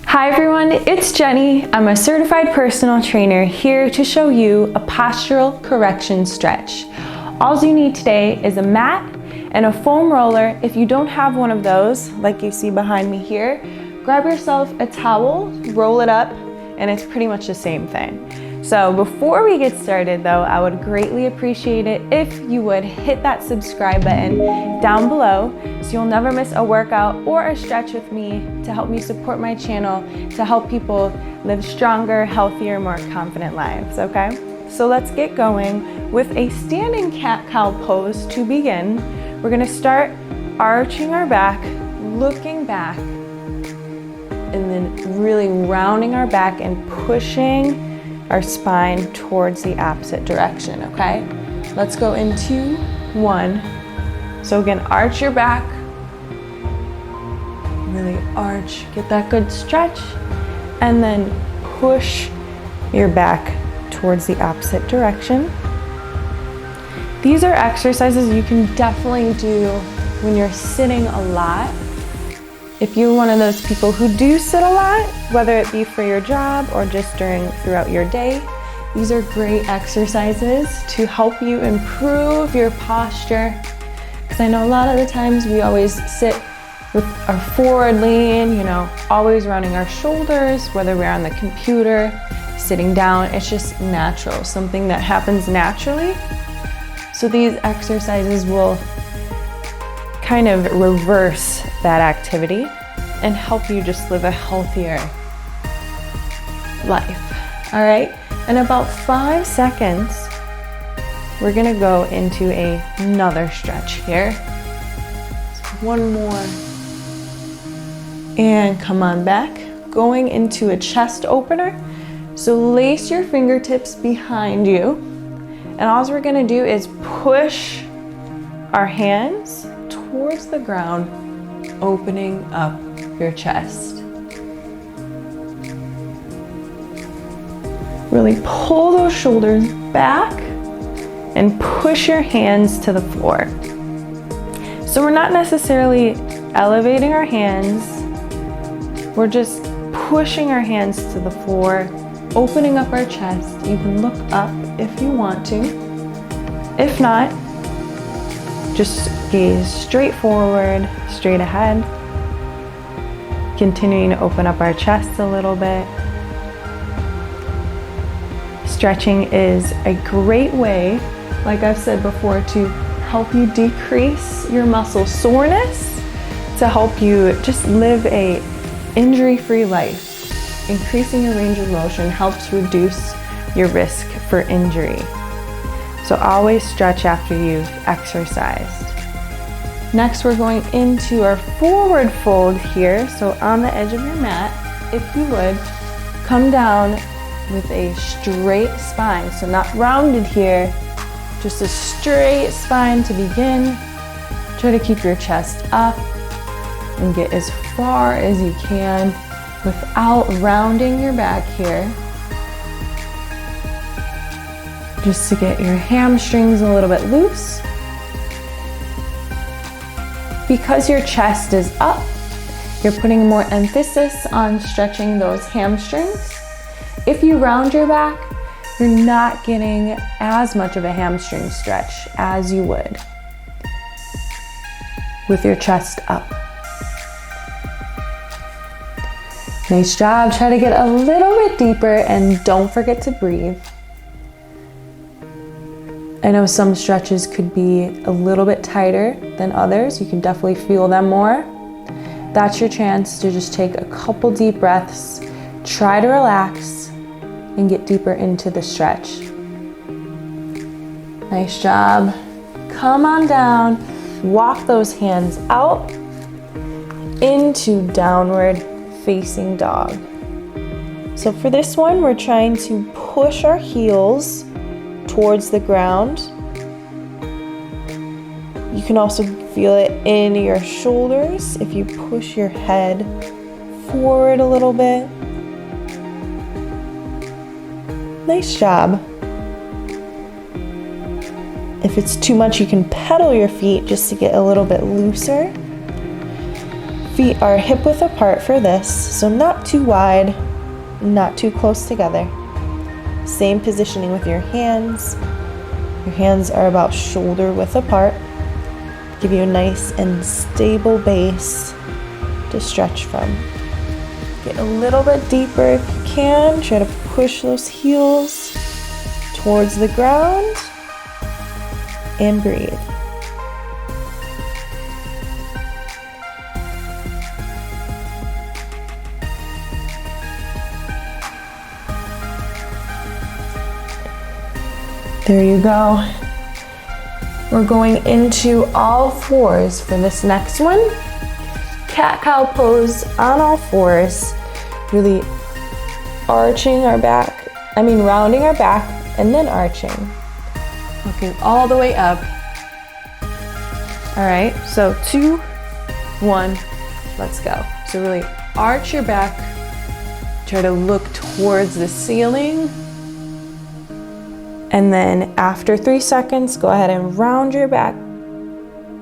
Hi everyone, it's Jenny. I'm a certified personal trainer here to show you a postural correction stretch. All you need today is a mat and a foam roller. If you don't have one of those, like you see behind me here, grab yourself a towel, roll it up, and it's pretty much the same thing. So before we get started though, I would greatly appreciate it if you would hit that subscribe button down below so you'll never miss a workout or a stretch with me to help me support my channel to help people live stronger, healthier, more confident lives, okay? So let's get going with a standing cat-cow pose to begin. We're gonna start arching our back, looking back, and then really rounding our back and pushing our spine towards the opposite direction, okay? Let's go into one. So again, arch your back, really arch, get that good stretch, and then push your back towards the opposite direction. These are exercises you can definitely do when you're sitting a lot. If you're one of those people who do sit a lot, whether it be for your job or just throughout your day, these are great exercises to help you improve your posture. Because I know a lot of the times we always sit with our forward lean, always rounding our shoulders, whether we're on the computer, sitting down, it's just natural, something that happens naturally. So these exercises will kind of reverse that activity and help you just live a healthier life. All right, in about 5 seconds, we're gonna go into another stretch here. So one more, and come on back, going into a chest opener. So lace your fingertips behind you, and all we're gonna do is push our hands towards the ground, opening up your chest. Really pull those shoulders back and push your hands to the floor. So we're not necessarily elevating our hands, we're just pushing our hands to the floor, opening up our chest. You can look up if you want to. If not, just gaze straight forward, straight ahead. Continuing to open up our chest a little bit. Stretching is a great way, like I've said before, to help you decrease your muscle soreness, to help you just live a injury-free life. Increasing your range of motion helps reduce your risk for injury. So always stretch after you've exercised. Next, we're going into our forward fold here. So on the edge of your mat, if you would, come down with a straight spine. So not rounded here, just a straight spine to begin. Try to keep your chest up and get as far as you can without rounding your back here. Just to get your hamstrings a little bit loose. Because your chest is up, you're putting more emphasis on stretching those hamstrings. If you round your back, you're not getting as much of a hamstring stretch as you would with your chest up. Nice job. Try to get a little bit deeper and don't forget to breathe. I know some stretches could be a little bit tighter than others. You can definitely feel them more. That's your chance to just take a couple deep breaths, try to relax, and get deeper into the stretch. Nice job. Come on down, walk those hands out into downward facing dog. So for this one, we're trying to push our heels towards the ground. You can also feel it in your shoulders if you push your head forward a little bit. Nice job. If it's too much, you can pedal your feet just to get a little bit looser. Feet are hip width apart for this, so not too wide, not too close together. Same positioning with your hands. Your hands are about shoulder width apart. Give you a nice and stable base to stretch from. Get a little bit deeper if you can. Try to push those heels towards the ground and breathe. There you go. We're going into all fours for this next one. Cat-cow pose on all fours, really rounding our back and then arching. Looking all the way up. All right, so 2, 1, let's go. So really arch your back, try to look towards the ceiling. And then after 3 seconds, go ahead and round your back,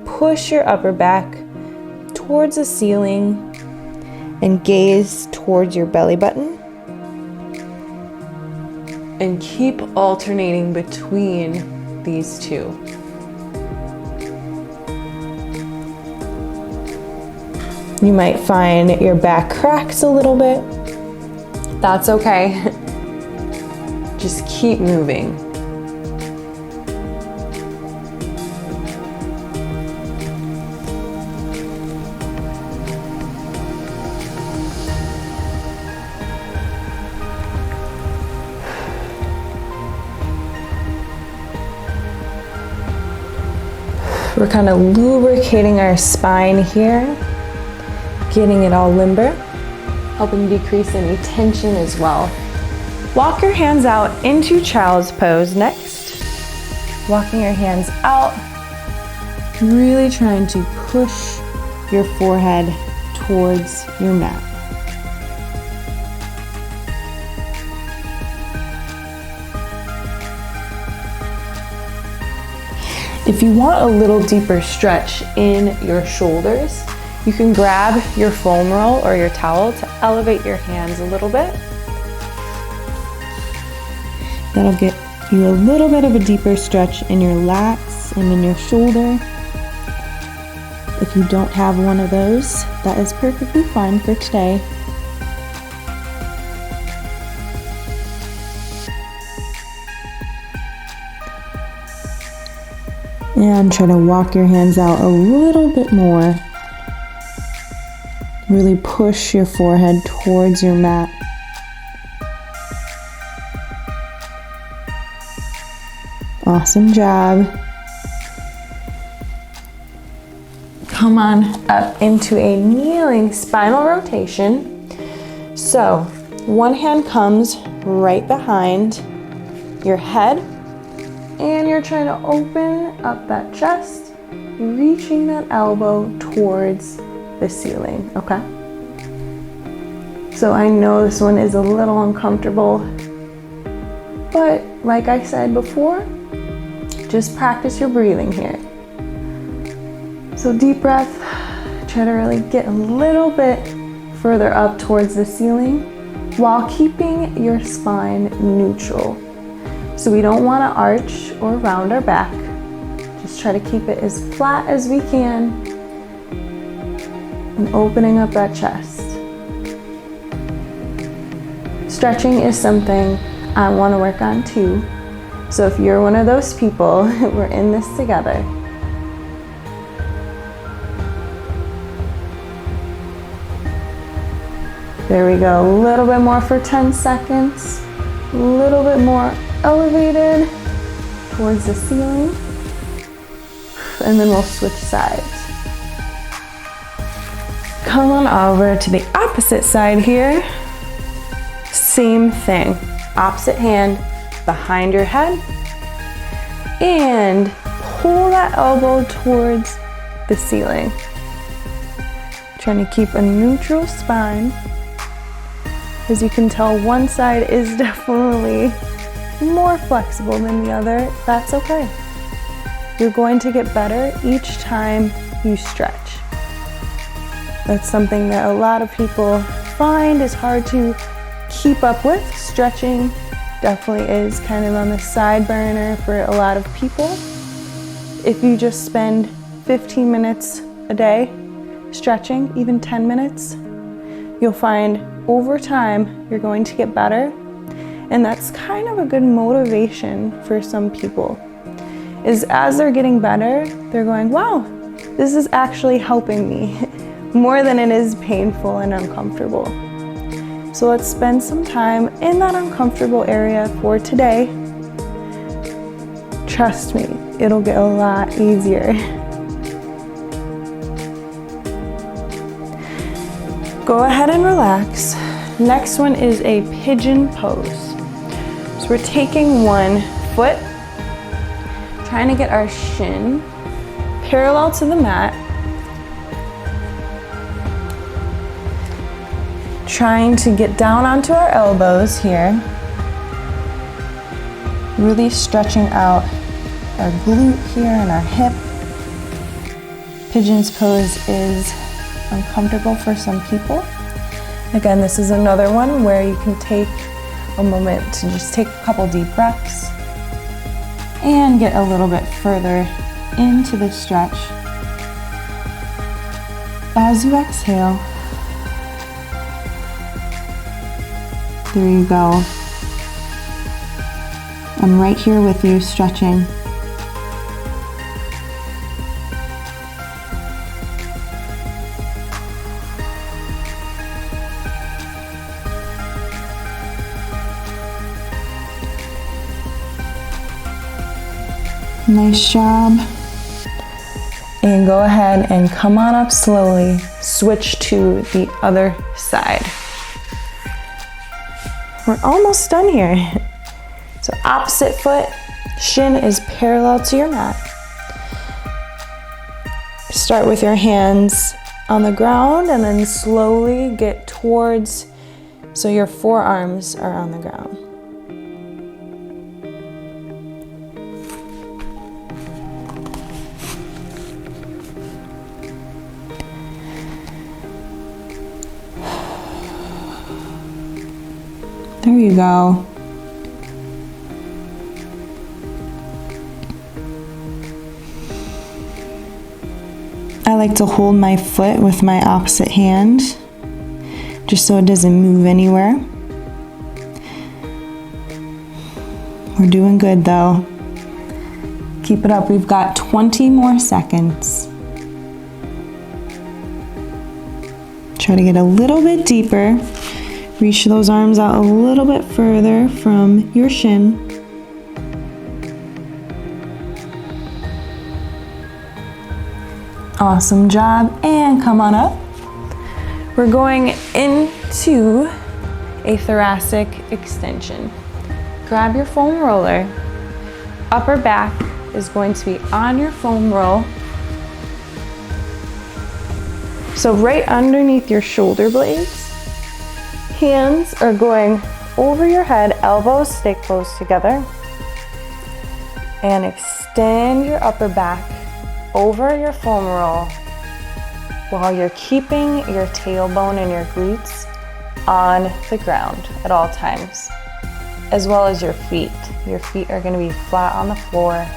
push your upper back towards the ceiling and gaze towards your belly button. And keep alternating between these two. You might find your back cracks a little bit. That's okay. Just keep moving. We're kind of lubricating our spine here, getting it all limber, helping decrease any tension as well. Walk your hands out into child's pose next. Walking your hands out, really trying to push your forehead towards your mat. If you want a little deeper stretch in your shoulders, you can grab your foam roll or your towel to elevate your hands a little bit. That'll get you a little bit of a deeper stretch in your lats and in your shoulder. If you don't have one of those, that is perfectly fine for today. And try to walk your hands out a little bit more. Really push your forehead towards your mat. Awesome job. Come on up into a kneeling spinal rotation. So one hand comes right behind your head. And you're trying to open up that chest, reaching that elbow towards the ceiling, okay? So I know this one is a little uncomfortable, but like I said before, just practice your breathing here. So deep breath, try to really get a little bit further up towards the ceiling while keeping your spine neutral. So we don't want to arch or round our back. Just try to keep it as flat as we can and opening up that chest. Stretching is something I want to work on too. So if you're one of those people, we're in this together. There we go, a little bit more for 10 seconds. A little bit more elevated towards the ceiling, and then we'll switch sides. Come on over to the opposite side here. Same thing, opposite hand behind your head, and pull that elbow towards the ceiling. Trying to keep a neutral spine. As you can tell, one side is definitely more flexible than the other. That's okay. You're going to get better each time you stretch. That's something that a lot of people find is hard to keep up with. Stretching definitely is kind of on the side burner for a lot of people. If you just spend 15 minutes a day stretching, even 10 minutes, you'll find over time you're going to get better. And that's kind of a good motivation for some people, is as they're getting better, they're going, wow, this is actually helping me more than it is painful and uncomfortable. So let's spend some time in that uncomfortable area for today. Trust me, it'll get a lot easier. Go ahead and relax. Next one is a pigeon pose. So we're taking one foot, trying to get our shin parallel to the mat, trying to get down onto our elbows here, really stretching out our glute here and our hip. Pigeon's pose is uncomfortable for some people. Again, this is another one where you can take a moment to just take a couple deep breaths and get a little bit further into the stretch. As you exhale, there you go. I'm right here with you, stretching. Nice job. And go ahead and come on up slowly. Switch to the other side. We're almost done here. So opposite foot, shin is parallel to your mat. Start with your hands on the ground and then slowly get towards, so your forearms are on the ground. There you go. I like to hold my foot with my opposite hand, just so it doesn't move anywhere. We're doing good though. Keep it up. We've got 20 more seconds. Try to get a little bit deeper. Reach those arms out a little bit further from your shin. Awesome job, and come on up. We're going into a thoracic extension. Grab your foam roller. Upper back is going to be on your foam roll. So right underneath your shoulder blades. Hands are going over your head, elbows stay close together. And extend your upper back over your foam roll while you're keeping your tailbone and your glutes on the ground at all times, as well as your feet. Your feet are going to be flat on the floor.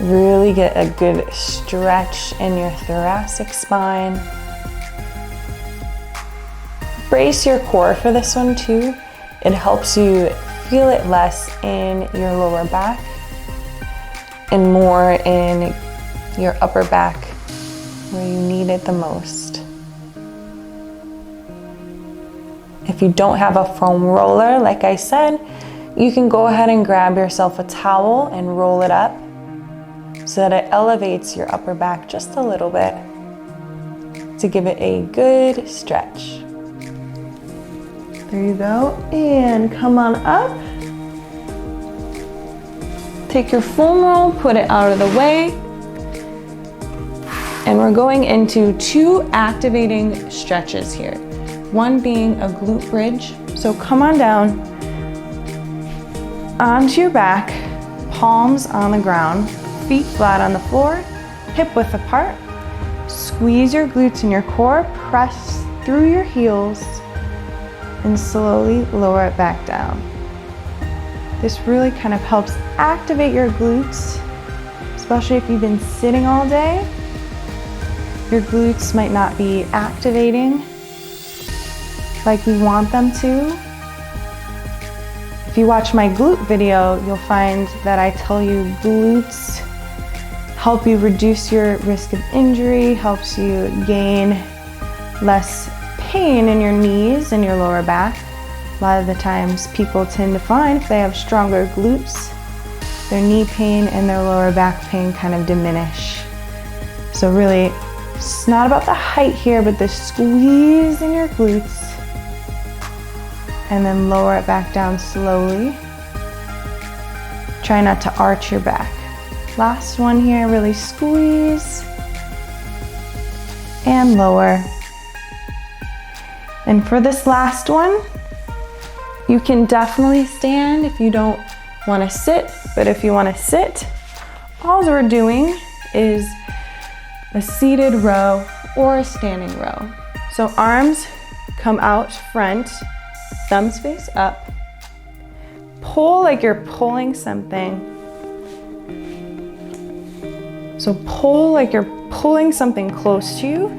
Really get a good stretch in your thoracic spine. Brace your core for this one too. It helps you feel it less in your lower back and more in your upper back where you need it the most. If you don't have a foam roller, like I said, you can go ahead and grab yourself a towel and roll it up so that it elevates your upper back just a little bit to give it a good stretch. There you go, and come on up. Take your foam roll, put it out of the way, and we're going into two activating stretches here. One being a glute bridge, so come on down onto your back, palms on the ground, feet flat on the floor, hip width apart. Squeeze squeeze your glutes and your core, press through your heels, and slowly lower it back down. This really kind of helps activate your glutes, especially if you've been sitting all day. Your glutes might not be activating like we want them to. If you watch my glute video, you'll find that I tell you glutes help you reduce your risk of injury, helps you gain less pain in your knees and your lower back. A lot of the times people tend to find if they have stronger glutes, their knee pain and their lower back pain kind of diminish. So really, it's not about the height here, but the squeeze in your glutes, and then lower it back down slowly. Try not to arch your back. Last one here, really squeeze and lower. And for this last one, you can definitely stand if you don't want to sit, but if you want to sit, all we're doing is a seated row or a standing row. So arms come out front, thumbs face up. Pull like you're pulling something. So pull like you're pulling something close to you,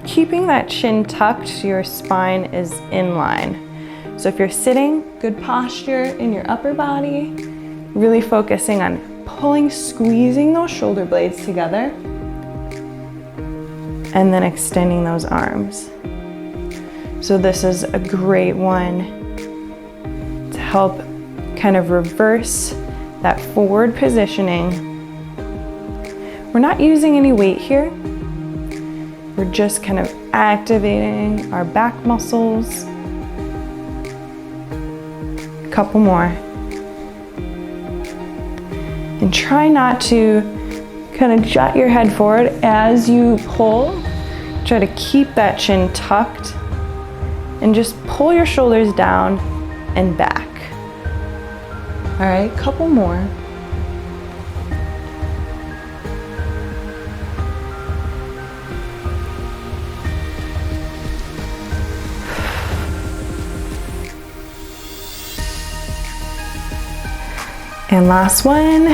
keeping that chin tucked so your spine is in line. So if you're sitting, good posture in your upper body, really focusing on pulling, squeezing those shoulder blades together, and then extending those arms. So this is a great one to help kind of reverse that forward positioning. We're not using any weight here. We're just kind of activating our back muscles. A couple more. And try not to kind of jut your head forward as you pull. Try to keep that chin tucked and just pull your shoulders down and back. All right, couple more. And last one.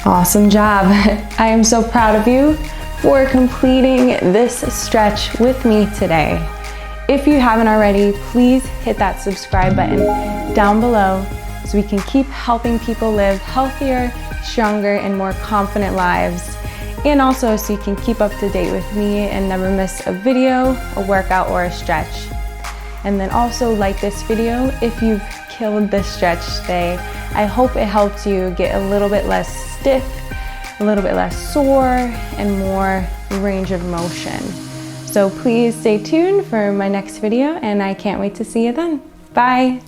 Awesome job. I am so proud of you for completing this stretch with me today. If you haven't already, please hit that subscribe button down below so we can keep helping people live healthier, stronger, and more confident lives. And also so you can keep up to date with me and never miss a video, a workout, or a stretch. And then also like this video if you've killed this stretch today. I hope it helped you get a little bit less stiff, a little bit less sore, and more range of motion. So please stay tuned for my next video, and I can't wait to see you then. Bye.